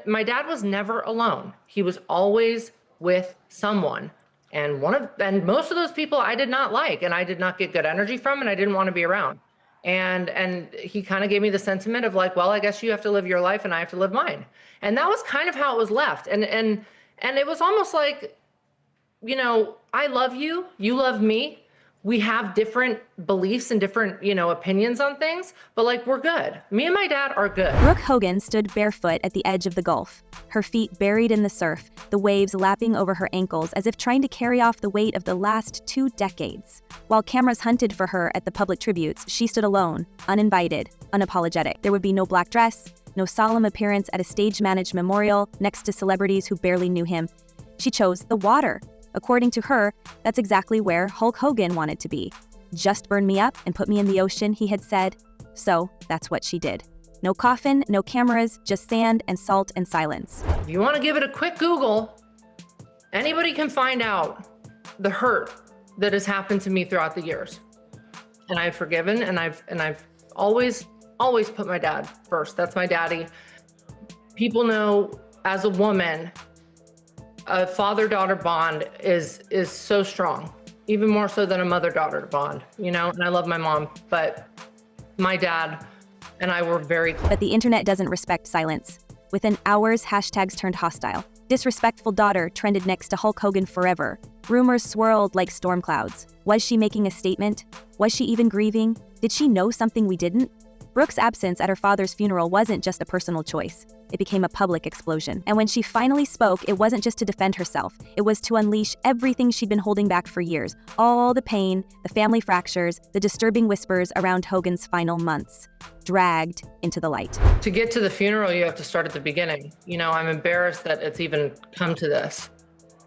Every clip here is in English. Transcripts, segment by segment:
my dad was never alone. He was always with someone. And most of those people I did not like, and I did not get good energy from, and I didn't want to be around. And he kind of gave me the sentiment of like, well, I guess you have to live your life and I have to live mine. And that was kind of how it was left. And it was almost like, I love you, you love me. We have different beliefs and different, opinions on things, but like, we're good. Me and my dad are good. Brooke Hogan stood barefoot at the edge of the Gulf, her feet buried in the surf, the waves lapping over her ankles as if trying to carry off the weight of the last 2 decades. While cameras hunted for her at the public tributes, she stood alone, uninvited, unapologetic. There would be no black dress, no solemn appearance at a stage-managed memorial next to celebrities who barely knew him. She chose the water. According to her, that's exactly where Hulk Hogan wanted to be. Just burn me up and put me in the ocean, he had said. So that's what she did. No coffin, no cameras, just sand and salt and silence. If you want to give it a quick Google, anybody can find out the hurt that has happened to me throughout the years. And I've forgiven, and I've always put my dad first. That's my daddy. People know, as a woman, a father-daughter bond is so strong, even more so than a mother-daughter bond, and I love my mom, but my dad and I were very close. But the internet doesn't respect silence. Within hours, hashtags turned hostile. Disrespectful daughter trended next to Hulk Hogan forever. Rumors swirled like storm clouds. Was she making a statement? Was she even grieving? Did she know something we didn't? Brooke's absence at her father's funeral wasn't just a personal choice. It became a public explosion. And when she finally spoke, it wasn't just to defend herself. It was to unleash everything she'd been holding back for years. All the pain, the family fractures, the disturbing whispers around Hogan's final months, dragged into the light. To get to the funeral, you have to start at the beginning. I'm embarrassed that it's even come to this.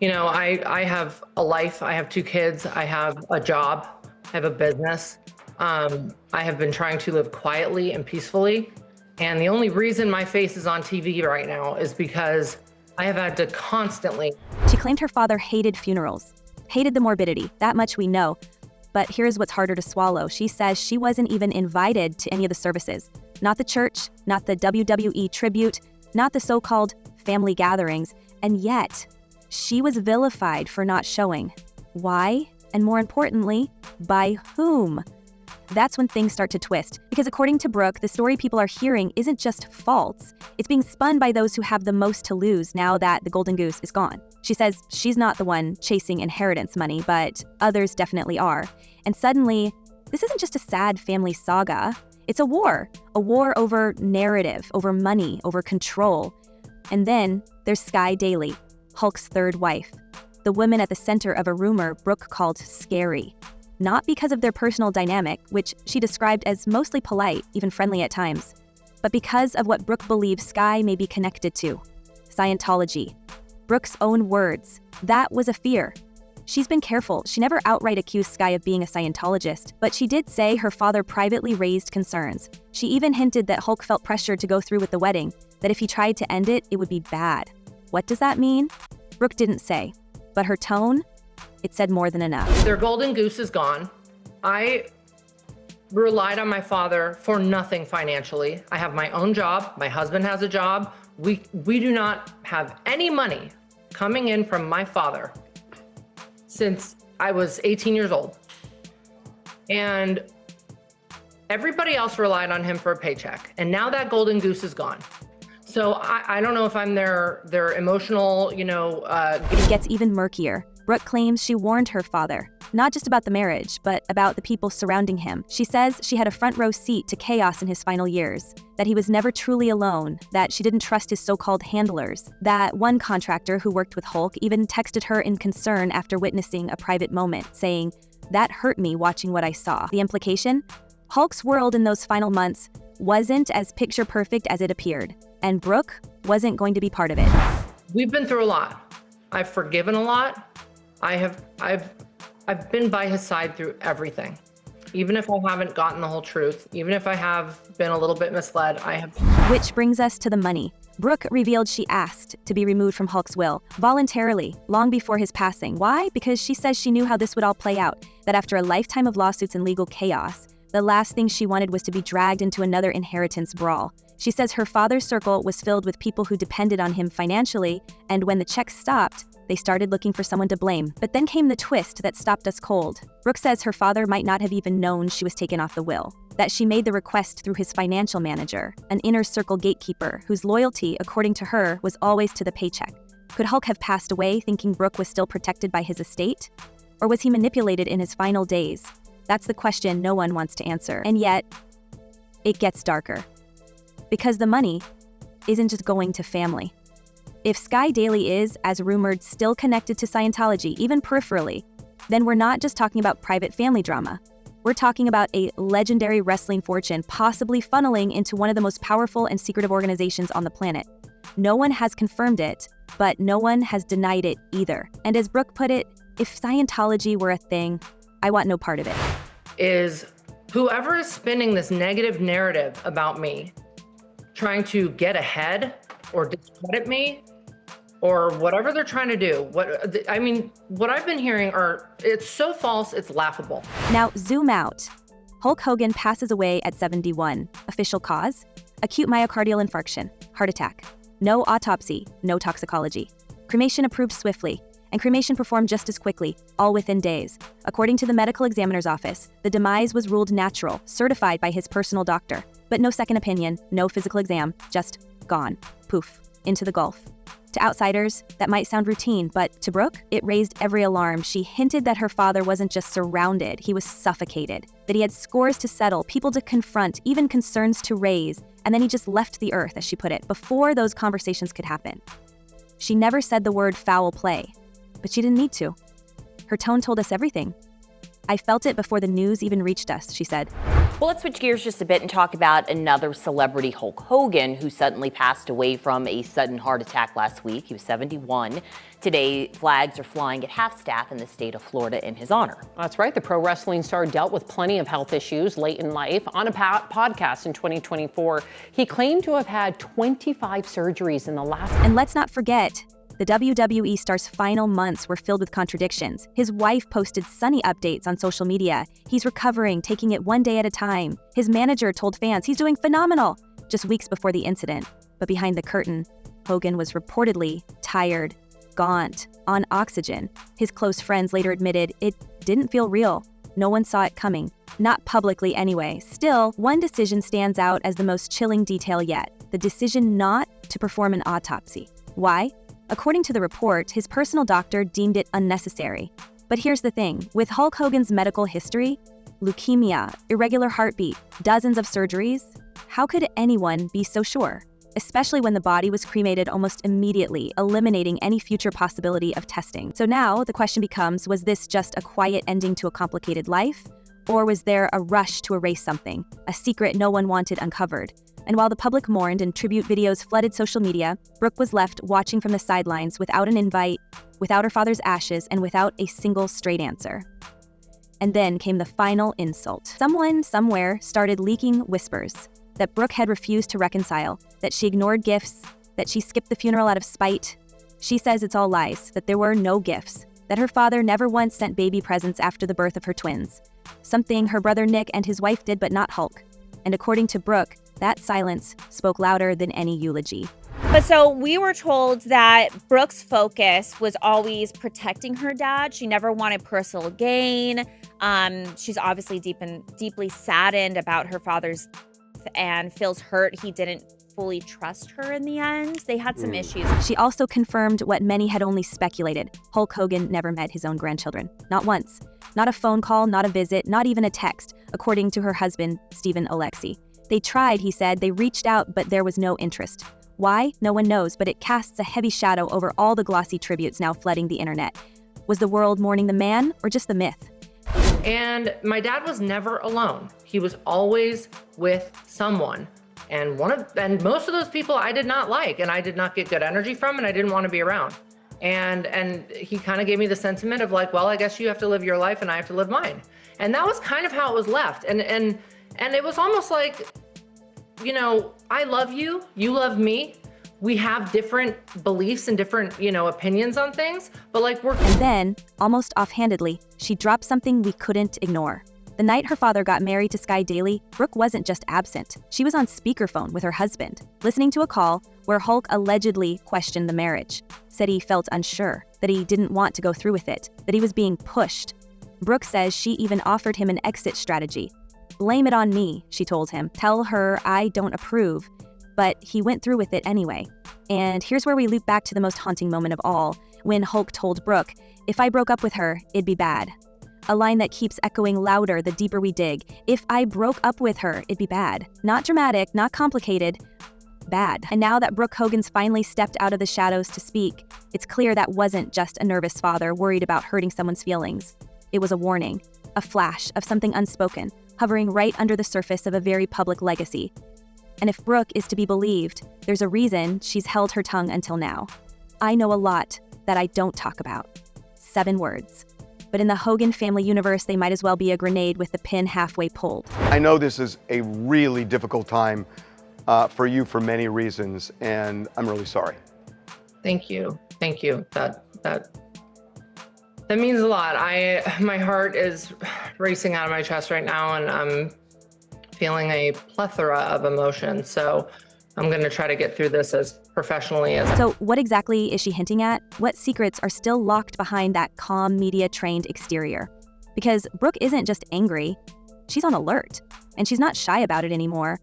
I have a life, I have 2 kids, I have a job, I have a business. I have been trying to live quietly and peacefully. And the only reason my face is on TV right now is because I have had to constantly. She claimed her father hated funerals, hated the morbidity, that much we know. But here's what's harder to swallow. She says she wasn't even invited to any of the services. Not the church, not the WWE tribute, not the so-called family gatherings. And yet, she was vilified for not showing. Why? And more importantly, by whom? That's when things start to twist, because according to Brooke, the story people are hearing isn't just false. It's being spun by those who have the most to lose now that the golden goose is gone. She says she's not the one chasing inheritance money, but others definitely are. And suddenly, this isn't just a sad family saga. It's a war over narrative, over money, over control. And then there's Sky Daly, Hulk's 3rd wife, the woman at the center of a rumor Brooke called scary. Not because of their personal dynamic, which she described as mostly polite, even friendly at times, but because of what Brooke believes Sky may be connected to: Scientology. Brooke's own words. That was a fear. She's been careful. She never outright accused Sky of being a Scientologist, but she did say her father privately raised concerns. She even hinted that Hulk felt pressured to go through with the wedding, that if he tried to end it, it would be bad. What does that mean? Brooke didn't say, but her tone, it said more than enough. Their golden goose is gone. I relied on my father for nothing financially. I have my own job. My husband has a job. We do not have any money coming in from my father since I was 18 years old. And everybody else relied on him for a paycheck. And now that golden goose is gone. So I don't know if I'm their emotional, It gets even murkier. Brooke claims she warned her father, not just about the marriage, but about the people surrounding him. She says she had a front row seat to chaos in his final years, that he was never truly alone, that she didn't trust his so-called handlers, that one contractor who worked with Hulk even texted her in concern after witnessing a private moment, saying, "That hurt me watching what I saw." The implication? Hulk's world in those final months wasn't as picture perfect as it appeared, and Brooke wasn't going to be part of it. We've been through a lot. I've forgiven a lot. I've been by his side through everything. Even if I haven't gotten the whole truth, even if I have been a little bit misled, I have. Which brings us to the money. Brooke revealed she asked to be removed from Hulk's will, voluntarily, long before his passing. Why? Because she says she knew how this would all play out, that after a lifetime of lawsuits and legal chaos, The last thing she wanted was to be dragged into another inheritance brawl. She says her father's circle was filled with people who depended on him financially, and when the checks stopped, they started looking for someone to blame. But then came the twist that stopped us cold. Brooke says her father might not have even known she was taken off the will, that she made the request through his financial manager, an inner circle gatekeeper whose loyalty, according to her, was always to the paycheck. Could Hulk have passed away thinking Brooke was still protected by his estate? Or was he manipulated in his final days? That's the question no one wants to answer. And yet, it gets darker. Because the money isn't just going to family. If Sky Daily is, as rumored, still connected to Scientology, even peripherally, then we're not just talking about private family drama. We're talking about a legendary wrestling fortune possibly funneling into one of the most powerful and secretive organizations on the planet. No one has confirmed it, but no one has denied it either. And as Brooke put it, if Scientology were a thing, I want no part of it. Is whoever is spinning this negative narrative about me, trying to get ahead or discredit me, or whatever they're trying to do. What I've been hearing it's so false, it's laughable. Now, zoom out. Hulk Hogan passes away at 71. Official cause? Acute myocardial infarction, heart attack. No autopsy, no toxicology. Cremation approved swiftly, and cremation performed just as quickly, all within days. According to the medical examiner's office, the demise was ruled natural, certified by his personal doctor. But no second opinion, no physical exam, just gone. Poof, into the Gulf. To outsiders, that might sound routine, but to Brooke, it raised every alarm. She hinted that her father wasn't just surrounded, he was suffocated, that he had scores to settle, people to confront, even concerns to raise, and then he just left the earth, as she put it, before those conversations could happen. She never said the word foul play, but she didn't need to. Her tone told us everything. I felt it before the news even reached us, she said. Well, let's switch gears just a bit and talk about another celebrity, Hulk Hogan, who suddenly passed away from a sudden heart attack last week. He was 71. Today, flags are flying at half-staff in the state of Florida in his honor. That's right. The pro wrestling star dealt with plenty of health issues late in life. On a podcast in 2024, he claimed to have had 25 surgeries in the last... And let's not forget, the WWE star's final months were filled with contradictions. His wife posted sunny updates on social media. He's recovering, taking it one day at a time. His manager told fans he's doing phenomenal just weeks before the incident. But behind the curtain, Hogan was reportedly tired, gaunt, on oxygen. His close friends later admitted it didn't feel real. No one saw it coming. Not publicly anyway. Still, one decision stands out as the most chilling detail yet. The decision not to perform an autopsy. Why? According to the report, his personal doctor deemed it unnecessary. But here's the thing, with Hulk Hogan's medical history, leukemia, irregular heartbeat, dozens of surgeries, how could anyone be so sure? Especially when the body was cremated almost immediately, eliminating any future possibility of testing. So now the question becomes, was this just a quiet ending to a complicated life? Or was there a rush to erase something, a secret no one wanted uncovered? And while the public mourned and tribute videos flooded social media, Brooke was left watching from the sidelines without an invite, without her father's ashes, and without a single straight answer. And then came the final insult. Someone, somewhere, started leaking whispers that Brooke had refused to reconcile, that she ignored gifts, that she skipped the funeral out of spite. She says it's all lies, that there were no gifts, that her father never once sent baby presents after the birth of her twins. Something her brother Nick and his wife did, but not Hulk. And according to Brooke, that silence spoke louder than any eulogy. But so we were told that Brooke's focus was always protecting her dad. She never wanted personal gain. She's obviously deeply saddened about her father's death and feels hurt he didn't fully trust her in the end. They had some issues. She also confirmed what many had only speculated. Hulk Hogan never met his own grandchildren. Not once. Not a phone call, not a visit, not even a text, according to her husband, Stephen Alexi. They tried, he said. They reached out, but there was no interest. Why? No one knows, but it casts a heavy shadow over all the glossy tributes now flooding the internet. Was the world mourning the man or just the myth? And my dad was never alone. He was always with someone. And most of those people I did not like, and I did not get good energy from, and I didn't want to be around. And he kind of gave me the sentiment of like, well, I guess you have to live your life and I have to live mine. And that was kind of how it was left. And it was almost like, you know, I love you, you love me. We have different beliefs and different, opinions on things, but like And then, almost offhandedly, she dropped something we couldn't ignore. The night her father got married to Sky Daly, Brooke wasn't just absent. She was on speakerphone with her husband, listening to a call where Hulk allegedly questioned the marriage, said he felt unsure, that he didn't want to go through with it, that he was being pushed. Brooke says she even offered him an exit strategy. "Blame it on me," she told him. "Tell her I don't approve." But he went through with it anyway. And here's where we loop back to the most haunting moment of all, when Hulk told Brooke, "If I broke up with her, it'd be bad." A line that keeps echoing louder the deeper we dig. If I broke up with her, it'd be bad. Not dramatic, not complicated, bad. And now that Brooke Hogan's finally stepped out of the shadows to speak, it's clear that wasn't just a nervous father worried about hurting someone's feelings. It was a warning, a flash of something unspoken, hovering right under the surface of a very public legacy. And if Brooke is to be believed, there's a reason she's held her tongue until now. "I know a lot that I don't talk about." 7 words. But in the Hogan family universe, they might as well be a grenade with the pin halfway pulled. I know this is a really difficult time for you for many reasons, and I'm really sorry. Thank you. Thank you. That means a lot. My heart is racing out of my chest right now, and I'm feeling a plethora of emotions. So I'm going to try to get through this as professionally as. So what exactly is she hinting at? What secrets are still locked behind that calm, media-trained exterior? Because Brooke isn't just angry, she's on alert, and she's not shy about it anymore.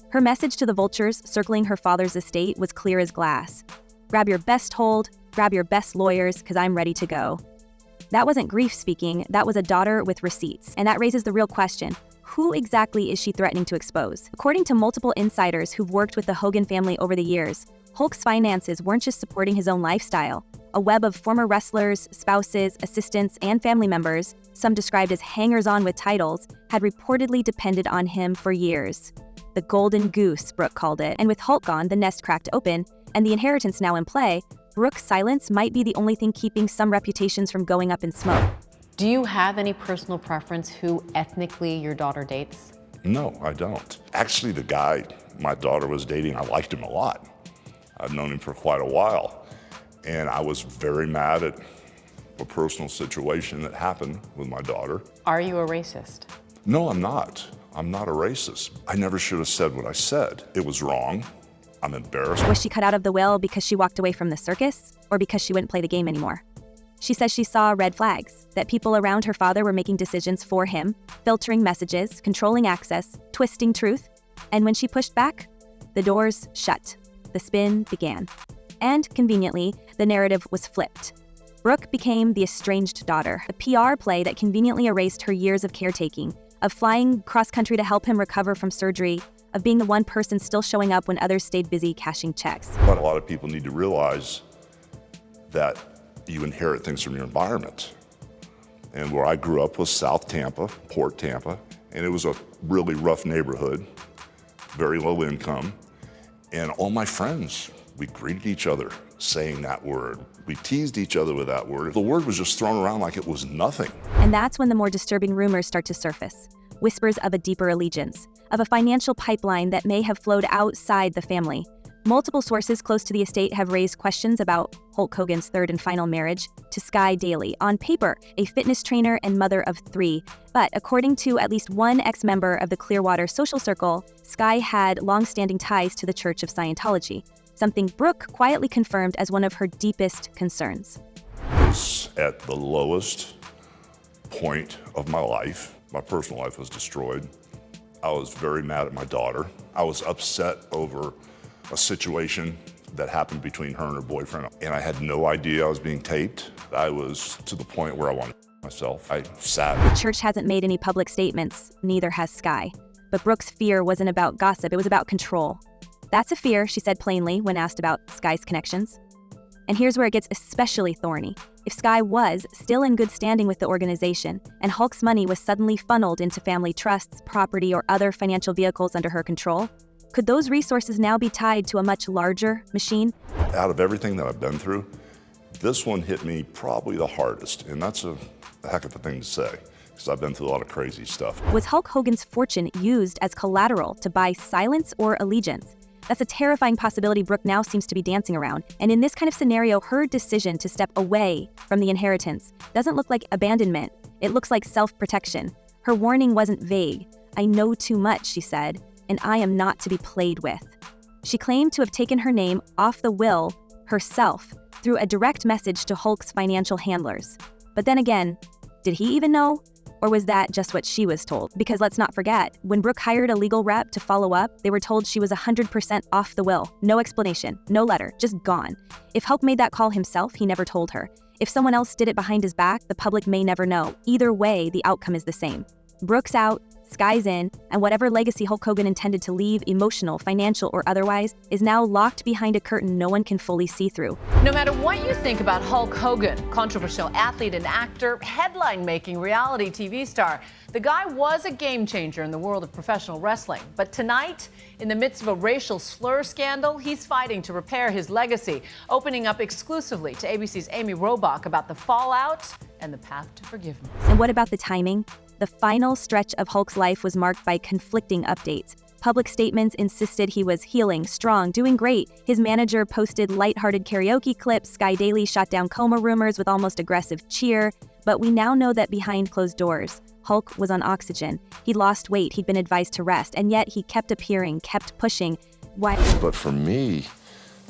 Her message to the vultures circling her father's estate was clear as glass. Grab your best hold, grab your best lawyers, because I'm ready to go. That wasn't grief speaking, that was a daughter with receipts. And that raises the real question. Who exactly is she threatening to expose? According to multiple insiders who've worked with the Hogan family over the years, Hulk's finances weren't just supporting his own lifestyle. A web of former wrestlers, spouses, assistants, and family members, some described as hangers-on with titles, had reportedly depended on him for years. The golden goose, Brooke called it. And with Hulk gone, the nest cracked open, and the inheritance now in play, Brooke's silence might be the only thing keeping some reputations from going up in smoke. Do you have any personal preference who ethnically your daughter dates? No, I don't. Actually, the guy my daughter was dating, I liked him a lot. I've known him for quite a while. And I was very mad at a personal situation that happened with my daughter. Are you a racist? No, I'm not. I'm not a racist. I never should have said what I said. It was wrong. I'm embarrassed. Was she cut out of the will because she walked away from the circus, or because she wouldn't play the game anymore? She says she saw red flags, that people around her father were making decisions for him, filtering messages, controlling access, twisting truth. And when she pushed back, the doors shut. The spin began. And conveniently, the narrative was flipped. Brooke became the estranged daughter, a PR play that conveniently erased her years of caretaking, of flying cross-country to help him recover from surgery, of being the one person still showing up when others stayed busy cashing checks. But a lot of people need to realize that you inherit things from your environment. And where I grew up was South Tampa, Port Tampa, and it was a really rough neighborhood, very low income. And all my friends, we greeted each other saying that word. We teased each other with that word. The word was just thrown around like it was nothing. And that's when the more disturbing rumors start to surface. Whispers of a deeper allegiance, of a financial pipeline that may have flowed outside the family. Multiple sources close to the estate have raised questions about Hulk Hogan's third and final marriage to Sky Daly, on paper, a fitness trainer and mother of 3. But according to at least one ex-member of the Clearwater social circle, Sky had long-standing ties to the Church of Scientology, something Brooke quietly confirmed as one of her deepest concerns. I was at the lowest point of my life. My personal life was destroyed. I was very mad at my daughter. I was upset over a situation that happened between her and her boyfriend, and I had no idea I was being taped. I was to the point where I wanted myself. I sat. The church hasn't made any public statements, neither has Sky. But Brooke's fear wasn't about gossip, it was about control. That's a fear, she said plainly when asked about Sky's connections. And here's where it gets especially thorny. If Sky was still in good standing with the organization, and Hulk's money was suddenly funneled into family trusts, property, or other financial vehicles under her control, could those resources now be tied to a much larger machine? Out of everything that I've been through, this one hit me probably the hardest, and that's a heck of a thing to say, because I've been through a lot of crazy stuff. Was Hulk Hogan's fortune used as collateral to buy silence or allegiance? That's a terrifying possibility Brooke now seems to be dancing around. And in this kind of scenario, her decision to step away from the inheritance doesn't look like abandonment. It looks like self-protection, Her warning wasn't vague. "I know too much," she said, "and I am not to be played with." She claimed to have taken her name off the will herself through a direct message to Hulk's financial handlers. But then again, did he even know? Or was that just what she was told? Because let's not forget, when Brooke hired a legal rep to follow up, they were told she was 100% off the will. No explanation, no letter, just gone. If Hulk made that call himself, he never told her. If someone else did it behind his back, the public may never know. Either way, the outcome is the same. Brooke's out, Sky's in, and whatever legacy Hulk Hogan intended to leave, emotional, financial, or otherwise, is now locked behind a curtain no one can fully see through. No matter what you think about Hulk Hogan, controversial athlete and actor, headline-making reality TV star, the guy was a game changer in the world of professional wrestling. But tonight, in the midst of a racial slur scandal, he's fighting to repair his legacy, opening up exclusively to ABC's Amy Robach about the fallout and the path to forgiveness. And what about the timing? The final stretch of Hulk's life was marked by conflicting updates. Public statements insisted he was healing, strong, doing great. His manager posted lighthearted karaoke clips. Sky Daily shot down coma rumors with almost aggressive cheer. But we now know that behind closed doors, Hulk was on oxygen. He'd lost weight, he'd been advised to rest, and yet he kept appearing, kept pushing. Why? But for me,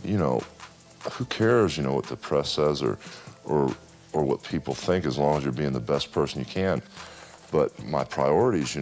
who cares, what the press says or what people think, as long as you're being the best person you can. But my priorities,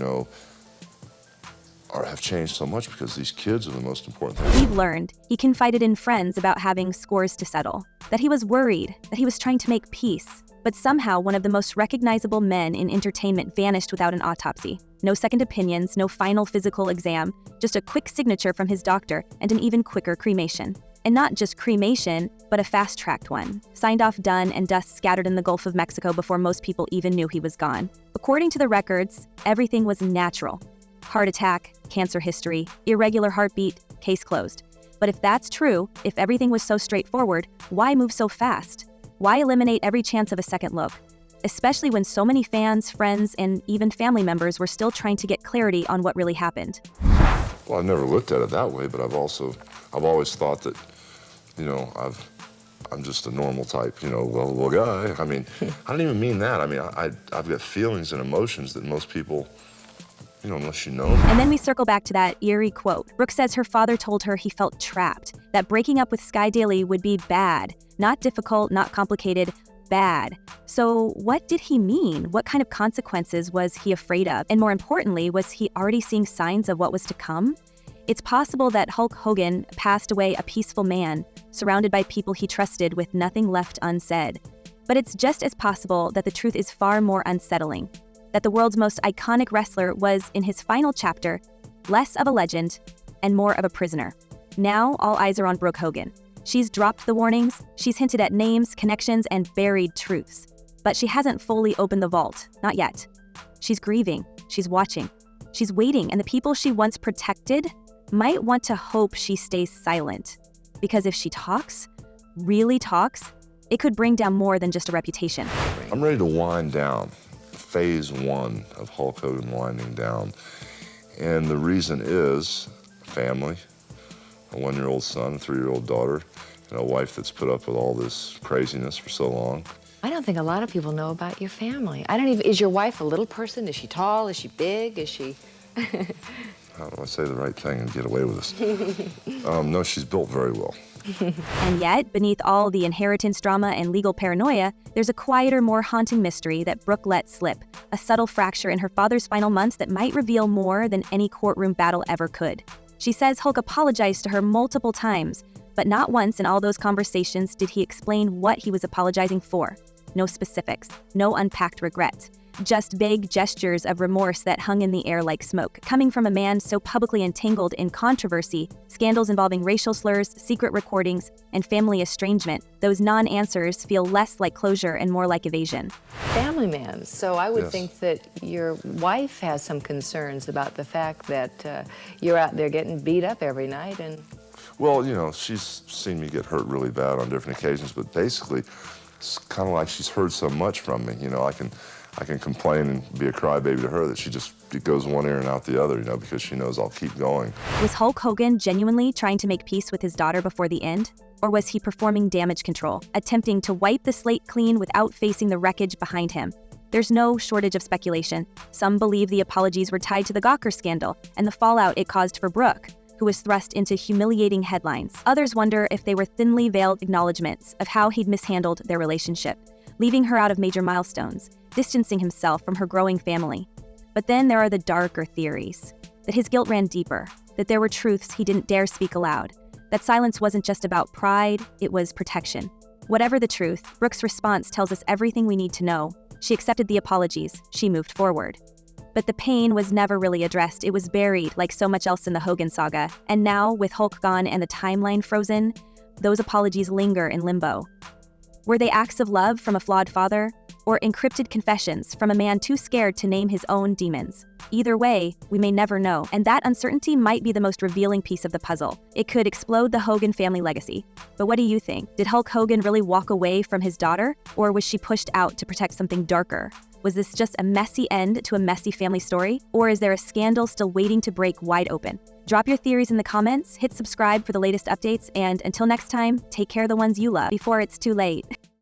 have changed so much because these kids are the most important thing. We've learned he confided in friends about having scores to settle, that he was worried, that he was trying to make peace. But somehow one of the most recognizable men in entertainment vanished without an autopsy. No second opinions, no final physical exam, just a quick signature from his doctor and an even quicker cremation. And not just cremation, but a fast-tracked one. Signed off, done, and dust scattered in the Gulf of Mexico before most people even knew he was gone. According to the records, everything was natural. Heart attack, cancer history, irregular heartbeat, case closed. But if that's true, if everything was so straightforward, why move so fast? Why eliminate every chance of a second look? Especially when so many fans, friends, and even family members were still trying to get clarity on what really happened. Well, I've never looked at it that way, but I've always thought that, I'm just a normal type, lovable guy. I mean, I don't even mean that. I mean, I've got feelings and emotions that most people, unless you know. And then we circle back to that eerie quote. Brooke says her father told her he felt trapped, that breaking up with Sky Daily would be bad. Not difficult, not complicated, bad. So what did he mean? What kind of consequences was he afraid of? And more importantly, was he already seeing signs of what was to come? It's possible that Hulk Hogan passed away a peaceful man, surrounded by people he trusted with nothing left unsaid. But it's just as possible that the truth is far more unsettling, that the world's most iconic wrestler was, in his final chapter, less of a legend and more of a prisoner. Now all eyes are on Brooke Hogan. She's dropped the warnings, she's hinted at names, connections, and buried truths. But she hasn't fully opened the vault, not yet. She's grieving, she's watching, she's waiting, and the people she once protected might want to hope she stays silent. Because if she talks, really talks, it could bring down more than just a reputation. I'm ready to wind down. Phase 1 of Hulk Hogan winding down. And the reason is family, a 1-year-old son, a 3-year-old daughter, and a wife that's put up with all this craziness for so long. I don't think a lot of people know about your family. Is your wife a little person? Is she tall? Is she big? Is she? How do I say the right thing and get away with this? No, she's built very well. And yet, beneath all the inheritance drama and legal paranoia, there's a quieter, more haunting mystery that Brooke let slip, a subtle fracture in her father's final months that might reveal more than any courtroom battle ever could. She says Hulk apologized to her multiple times, but not once in all those conversations did he explain what he was apologizing for. No specifics, no unpacked regret. Just vague gestures of remorse that hung in the air like smoke, coming from a man so publicly entangled in controversy, scandals involving racial slurs, secret recordings, and family estrangement. Those non-answers feel less like closure and more like evasion. Family man. So I would Yes. think that your wife has some concerns about the fact that you're out there getting beat up every night and... Well, she's seen me get hurt really bad on different occasions, but basically, it's kind of like she's heard so much from me. I can complain and be a crybaby to her that it goes one ear and out the other, because she knows I'll keep going. Was Hulk Hogan genuinely trying to make peace with his daughter before the end? Or was he performing damage control, attempting to wipe the slate clean without facing the wreckage behind him? There's no shortage of speculation. Some believe the apologies were tied to the Gawker scandal and the fallout it caused for Brooke, who was thrust into humiliating headlines. Others wonder if they were thinly veiled acknowledgments of how he'd mishandled their relationship, leaving her out of major milestones, distancing himself from her growing family. But then there are the darker theories, that his guilt ran deeper, that there were truths he didn't dare speak aloud, that silence wasn't just about pride, it was protection. Whatever the truth, Brooke's response tells us everything we need to know. She accepted the apologies, she moved forward. But the pain was never really addressed. It was buried like so much else in the Hogan saga. And now, with Hulk gone and the timeline frozen, those apologies linger in limbo. Were they acts of love from a flawed father, or encrypted confessions from a man too scared to name his own demons? Either way, we may never know, and that uncertainty might be the most revealing piece of the puzzle. It could explode the Hogan family legacy. But what do you think? Did Hulk Hogan really walk away from his daughter, or was she pushed out to protect something darker? Was this just a messy end to a messy family story, or is there a scandal still waiting to break wide open? Drop your theories in the comments, hit subscribe for the latest updates, and until next time, take care of the ones you love before it's too late.